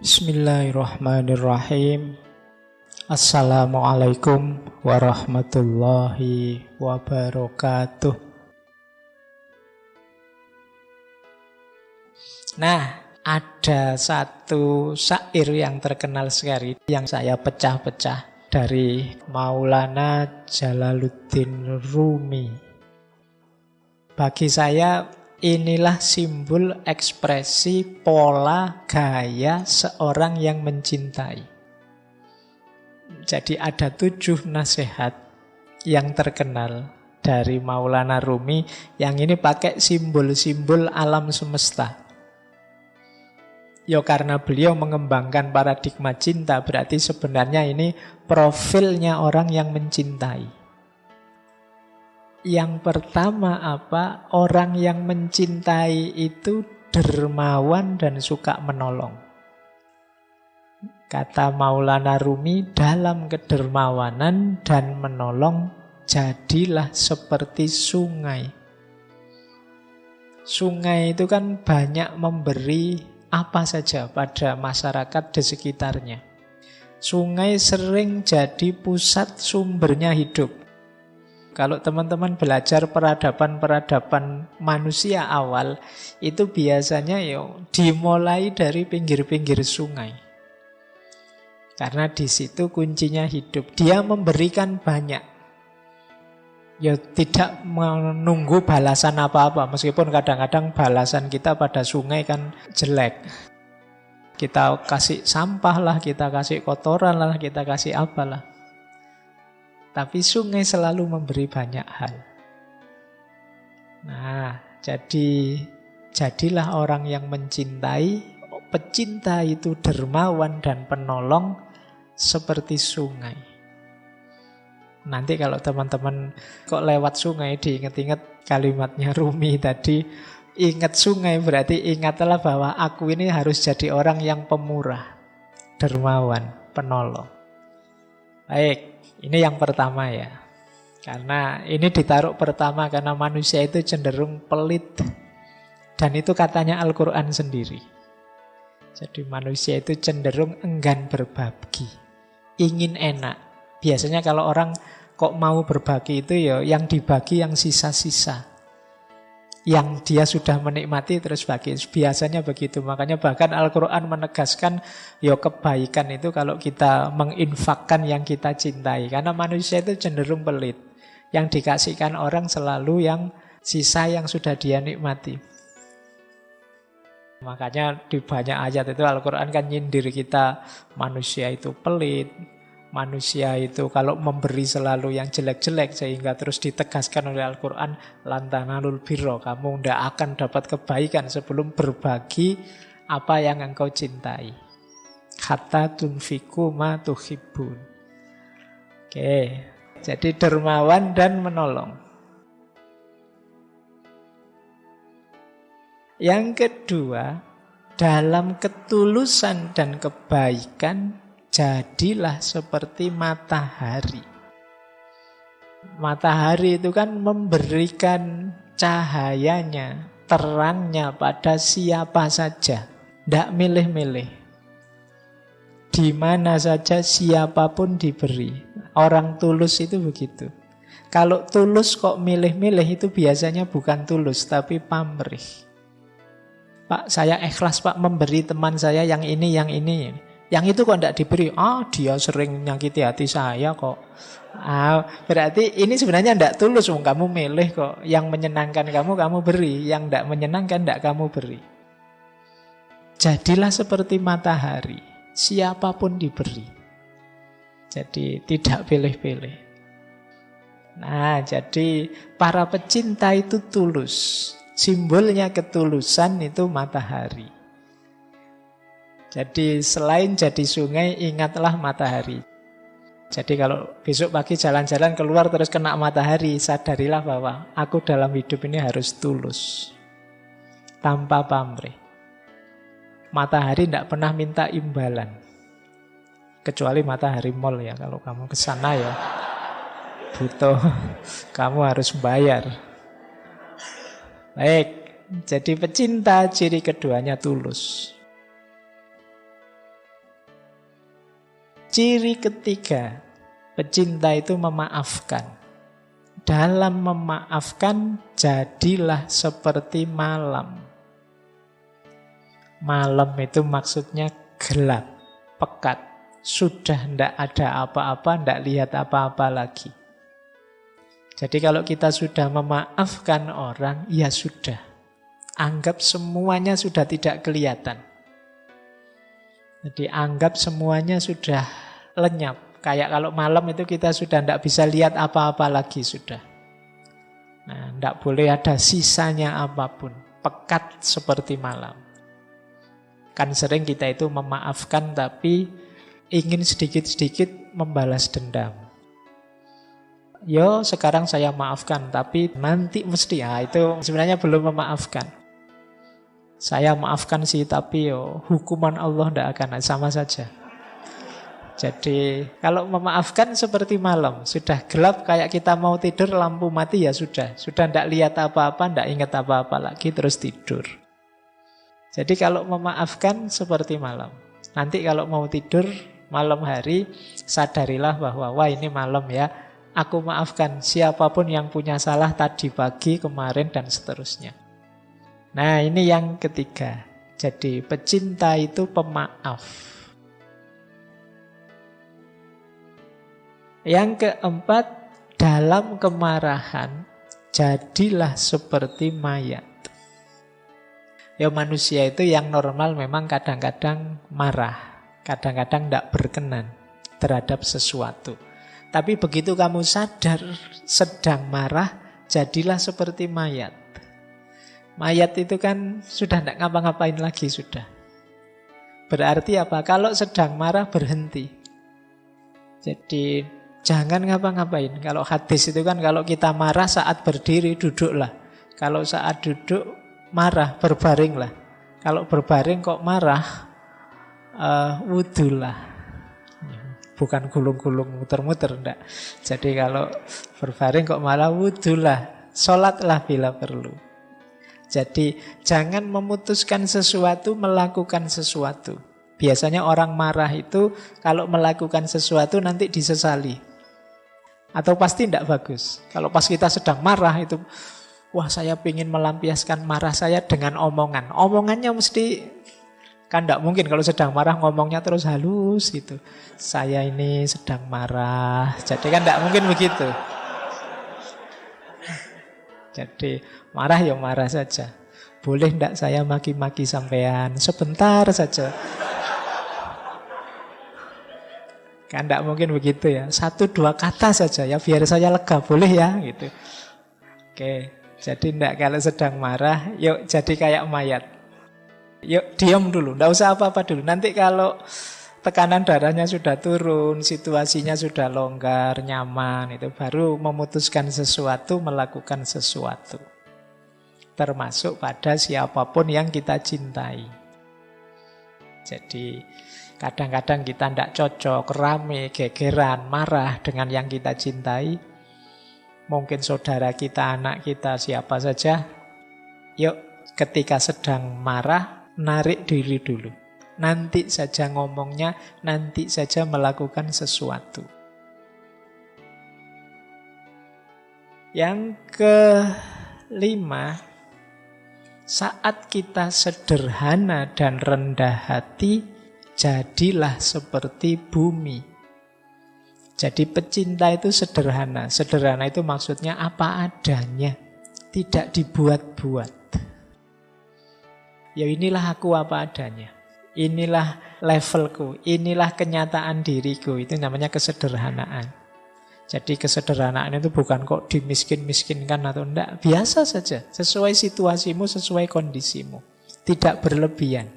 Bismillahirrahmanirrahim. Assalamualaikum warahmatullahi wabarakatuh. Nah, ada satu syair yang terkenal sekali yang saya pecah-pecah dari Maulana Jalaluddin Rumi. Bagi saya inilah simbol ekspresi pola gaya seorang yang mencintai. Jadi ada 7 nasihat yang terkenal dari Maulana Rumi yang ini pakai simbol-simbol alam semesta. Ya karena beliau mengembangkan paradigma cinta, berarti sebenarnya ini profilnya orang yang mencintai. Yang pertama apa? Orang yang mencintai itu dermawan dan suka menolong. Kata Maulana Rumi, dalam kedermawanan dan menolong, jadilah seperti sungai. Sungai itu kan banyak memberi apa saja pada masyarakat di sekitarnya. Sungai sering jadi pusat sumbernya hidup. Kalau teman-teman belajar peradaban-peradaban manusia awal, itu biasanya dimulai dari pinggir-pinggir sungai. Karena di situ kuncinya hidup. Dia memberikan banyak. Ya tidak menunggu balasan apa-apa. Meskipun kadang-kadang balasan kita pada sungai kan jelek. Kita kasih sampah lah, kita kasih kotoran lah, kita kasih apalah. Tapi sungai selalu memberi banyak hal. Nah, jadilah orang yang mencintai. Pecinta itu dermawan dan penolong seperti sungai. Nanti kalau teman-teman kok lewat sungai diingat-ingat kalimatnya Rumi tadi, ingat sungai berarti ingatlah bahwa aku ini harus jadi orang yang pemurah, dermawan, penolong. Baik. Ini yang pertama ya. Karena ini ditaruh pertama karena manusia itu cenderung pelit. Dan itu katanya Al-Quran sendiri. Jadi manusia itu cenderung enggan berbagi. Ingin enak. Biasanya kalau orang kok mau berbagi itu ya yang dibagi yang sisa-sisa. Yang dia sudah menikmati terus bagi. Biasanya begitu. Makanya bahkan Al-Quran menegaskan kebaikan itu kalau kita menginfakkan yang kita cintai. Karena manusia itu cenderung pelit. Yang dikasihkan orang selalu yang sisa yang sudah dia nikmati. Makanya di banyak ayat itu Al-Quran kan nyindir kita. Manusia itu pelit. Manusia itu kalau memberi selalu yang jelek-jelek, sehingga terus ditegaskan oleh Al-Quran, lantanalul birro, kamu tidak akan dapat kebaikan sebelum berbagi apa yang engkau cintai. Hatta tunfiku ma tuhibbun. Oke, jadi dermawan dan menolong. Yang kedua, dalam ketulusan dan kebaikan, jadilah seperti matahari. Matahari itu kan memberikan cahayanya, terangnya pada siapa saja. Tidak milih-milih. Di mana saja siapapun diberi. Orang tulus itu begitu. Kalau tulus kok milih-milih itu biasanya bukan tulus tapi pamrih. Pak, saya ikhlas Pak memberi teman saya yang ini, yang ini. Yang itu kok tidak diberi? Dia sering nyakiti hati saya kok. Berarti ini sebenarnya tidak tulus. Kamu milih kok. Yang menyenangkan kamu beri. Yang tidak menyenangkan tidak kamu beri. Jadilah seperti matahari. Siapapun diberi. Jadi tidak pilih-pilih. Nah, jadi para pecinta itu tulus. Simbolnya ketulusan itu matahari. Jadi selain jadi sungai, ingatlah matahari. Jadi kalau besok pagi jalan-jalan keluar terus kena matahari, sadarilah bahwa aku dalam hidup ini harus tulus. Tanpa pamrih. Matahari tidak pernah minta imbalan. Kecuali matahari mall ya. Kalau kamu ke sana ya butuh, kamu harus bayar. Baik, jadi pecinta ciri keduanya tulus. Ciri ketiga, pecinta itu memaafkan. Dalam memaafkan, jadilah seperti malam. Malam itu maksudnya gelap, pekat. Sudah tidak ada apa-apa, tidak lihat apa-apa lagi. Jadi kalau kita sudah memaafkan orang, ya sudah. Anggap semuanya sudah tidak kelihatan. Jadi anggap semuanya sudah lenyap. Kayak kalau malam itu kita sudah tidak bisa lihat apa-apa lagi sudah. Nah, tidak boleh ada sisanya apapun. Pekat seperti malam. Kan sering kita itu memaafkan tapi ingin sedikit-sedikit membalas dendam. Yo, sekarang saya maafkan tapi nanti mesti. Itu sebenarnya belum memaafkan. Saya maafkan sih tapi hukuman Allah tidak akan, sama saja. Jadi kalau memaafkan seperti malam, sudah gelap kayak kita mau tidur, lampu mati ya sudah tidak lihat apa-apa, tidak ingat apa-apa lagi, terus tidur. Jadi kalau memaafkan seperti malam. Nanti kalau mau tidur malam hari, sadarilah bahwa wah ini malam ya, aku maafkan siapapun yang punya salah tadi pagi, kemarin dan seterusnya. Nah ini yang ketiga. Jadi pecinta itu pemaaf. Yang keempat, dalam kemarahan jadilah seperti mayat. Ya manusia itu yang normal memang kadang-kadang marah, kadang-kadang tidak berkenan terhadap sesuatu. Tapi begitu kamu sadar sedang marah, jadilah seperti mayat. Mayat itu kan sudah tidak ngapa-ngapain lagi sudah. Berarti apa? Kalau sedang marah berhenti. Jadi jangan ngapa-ngapain. Kalau hadis itu kan kalau kita marah saat berdiri duduklah. Kalau saat duduk marah berbaringlah. Kalau berbaring kok marah wudulah. Bukan gulung-gulung muter-muter enggak. Jadi kalau berbaring kok malah wudulah. Sholatlah bila perlu. Jadi jangan memutuskan sesuatu, melakukan sesuatu. Biasanya orang marah itu kalau melakukan sesuatu nanti disesali. Atau pasti tidak bagus. Kalau pas kita sedang marah itu, wah saya ingin melampiaskan marah saya dengan omongan. Omongannya mesti, kan tidak mungkin kalau sedang marah ngomongnya terus halus gitu. Saya ini sedang marah. Jadi kan tidak mungkin begitu. Jadi marah ya marah saja. Boleh tidak saya maki-maki sampean? Sebentar saja. Kan tidak mungkin begitu ya. 1-2 kata saja ya biar saya lega, boleh ya gitu. Oke, jadi tidak, kalau sedang marah yuk jadi kayak mayat. Yuk diam dulu, tidak usah apa-apa dulu. Nanti kalau tekanan darahnya sudah turun, situasinya sudah longgar, nyaman, itu baru memutuskan sesuatu, melakukan sesuatu. Termasuk pada siapapun yang kita cintai. Jadi kadang-kadang kita tidak cocok, rame, gegeran, marah dengan yang kita cintai. Mungkin saudara kita, anak kita, siapa saja. Yuk, ketika sedang marah, narik diri dulu. Nanti saja ngomongnya, nanti saja melakukan sesuatu. Yang kelima, saat kita sederhana dan rendah hati, jadilah seperti bumi. Jadi pecinta itu sederhana. Sederhana itu maksudnya apa adanya, tidak dibuat-buat. Ya inilah aku apa adanya. Inilah levelku, inilah kenyataan diriku. Itu namanya kesederhanaan. Jadi kesederhanaan itu bukan kok dimiskin-miskinkan atau enggak. Biasa saja, sesuai situasimu, sesuai kondisimu. Tidak berlebihan.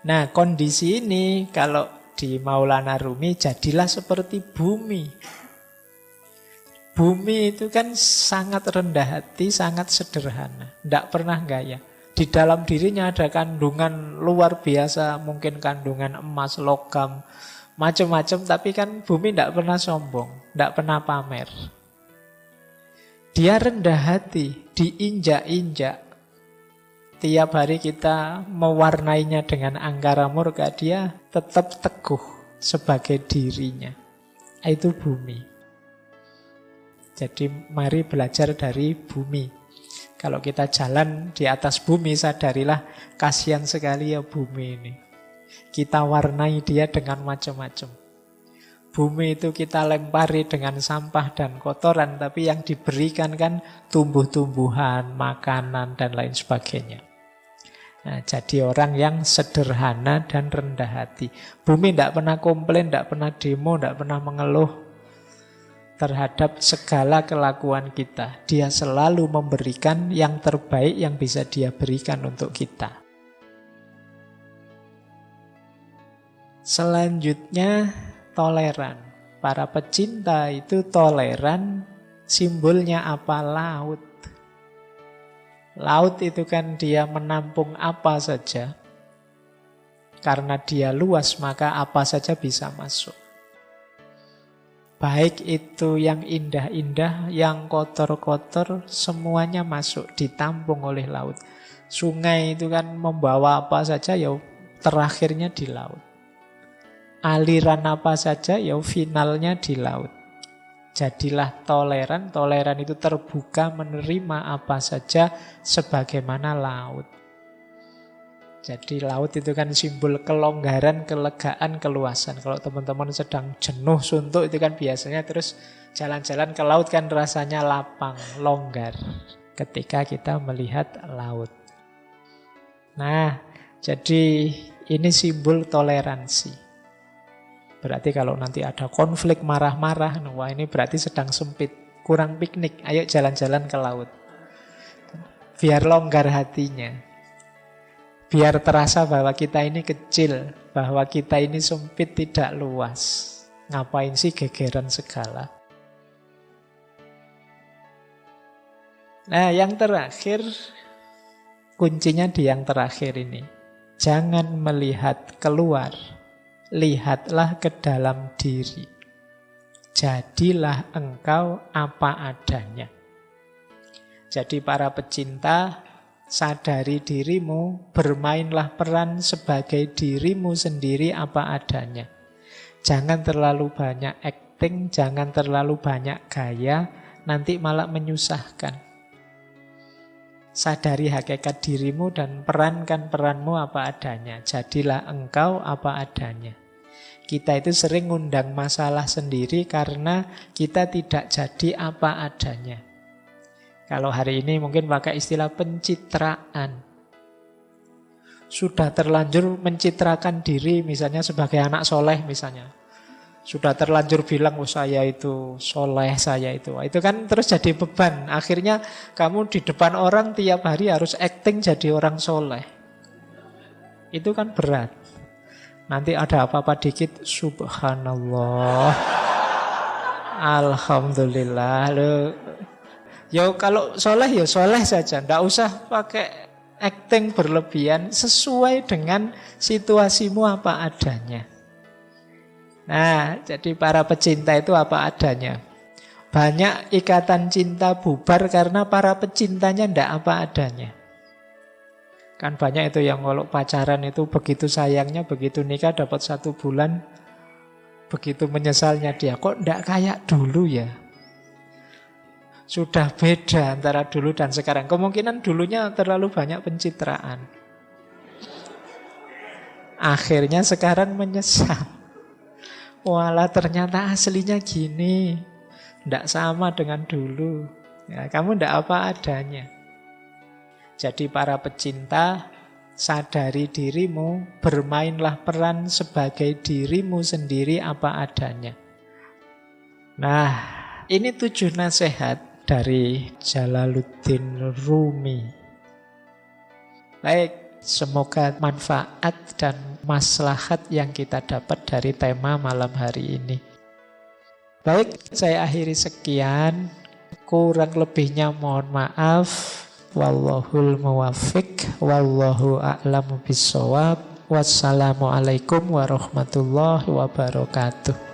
Nah kondisi ini kalau di Maulana Rumi, jadilah seperti bumi. Bumi itu kan sangat rendah hati, sangat sederhana. Tidak pernah gaya. Di dalam dirinya ada kandungan luar biasa, mungkin kandungan emas, logam, macam-macam, tapi kan bumi tidak pernah sombong, tidak pernah pamer. Dia rendah hati, diinjak-injak. Tiap hari kita mewarnainya dengan angkara murka, dia tetap teguh, sebagai dirinya. Itu bumi. Jadi mari belajar dari bumi. Kalau kita jalan di atas bumi, sadarilah kasihan sekali ya bumi ini. Kita warnai dia dengan macam-macam. Bumi itu kita lempari dengan sampah dan kotoran, tapi yang diberikan kan tumbuh-tumbuhan, makanan, dan lain sebagainya. Nah, jadi orang yang sederhana dan rendah hati. Bumi tidak pernah komplain, tidak pernah demo, tidak pernah mengeluh terhadap segala kelakuan kita. Dia selalu memberikan yang terbaik yang bisa dia berikan untuk kita. Selanjutnya, toleran. Para pecinta itu toleran, simbolnya apa? Laut. Laut itu kan dia menampung apa saja. Karena dia luas, maka apa saja bisa masuk. Baik itu yang indah-indah, yang kotor-kotor, semuanya masuk, ditampung oleh laut. Sungai itu kan membawa apa saja, ya terakhirnya di laut. Aliran apa saja, ya finalnya di laut. Jadilah toleran. Toleran itu terbuka menerima apa saja sebagaimana laut. Jadi laut itu kan simbol kelonggaran, kelegaan, keluasan. Kalau teman-teman sedang jenuh, suntuk, itu kan biasanya terus jalan-jalan ke laut kan rasanya lapang, longgar ketika kita melihat laut. Nah, jadi ini simbol toleransi. Berarti kalau nanti ada konflik marah-marah, wah ini berarti sedang sempit, kurang piknik, ayo jalan-jalan ke laut. Biar longgar hatinya. Biar terasa bahwa kita ini kecil, bahwa kita ini sempit, tidak luas. Ngapain sih gegeran segala? Nah, yang terakhir, kuncinya di yang terakhir ini. Jangan melihat keluar. Lihatlah ke dalam diri. Jadilah engkau apa adanya. Jadi para pecinta, sadari dirimu, bermainlah peran sebagai dirimu sendiri apa adanya. Jangan terlalu banyak acting, jangan terlalu banyak gaya, nanti malah menyusahkan. Sadari hakikat dirimu dan perankan peranmu apa adanya. Jadilah engkau apa adanya. Kita itu sering ngundang masalah sendiri karena kita tidak jadi apa adanya. Kalau hari ini mungkin pakai istilah pencitraan. Sudah terlanjur mencitrakan diri misalnya sebagai anak soleh misalnya. Sudah terlanjur bilang, oh saya itu soleh, saya itu. Itu kan terus jadi beban. Akhirnya kamu di depan orang tiap hari harus acting jadi orang soleh. Itu kan berat. Nanti ada apa-apa dikit, subhanallah, alhamdulillah. Ya kalau soleh ya soleh saja. Tidak usah pakai acting berlebihan, sesuai dengan situasimu apa adanya. Nah, jadi para pecinta itu apa adanya. Banyak ikatan cinta bubar karena para pecintanya tidak apa adanya. Kan banyak itu yang kalau pacaran itu begitu sayangnya, begitu nikah dapat 1 bulan, begitu menyesalnya dia. Kok tidak kayak dulu ya? Sudah beda antara dulu dan sekarang. Kemungkinan dulunya terlalu banyak pencitraan. Akhirnya sekarang menyesal. Walah ternyata aslinya gini. Tidak sama dengan dulu. Ya, kamu tidak apa adanya. Jadi para pecinta, sadari dirimu, bermainlah peran sebagai dirimu sendiri apa adanya. Nah, ini 7 nasihat dari Jalaluddin Rumi. Baik, semoga manfaat dan maslahat yang kita dapat dari tema malam hari ini. Baik, saya akhiri sekian. Kurang lebihnya mohon maaf. Wallahul muwaffiq, wallahu a'lamu bissawab. Wassalamualaikum warahmatullahi wabarakatuh.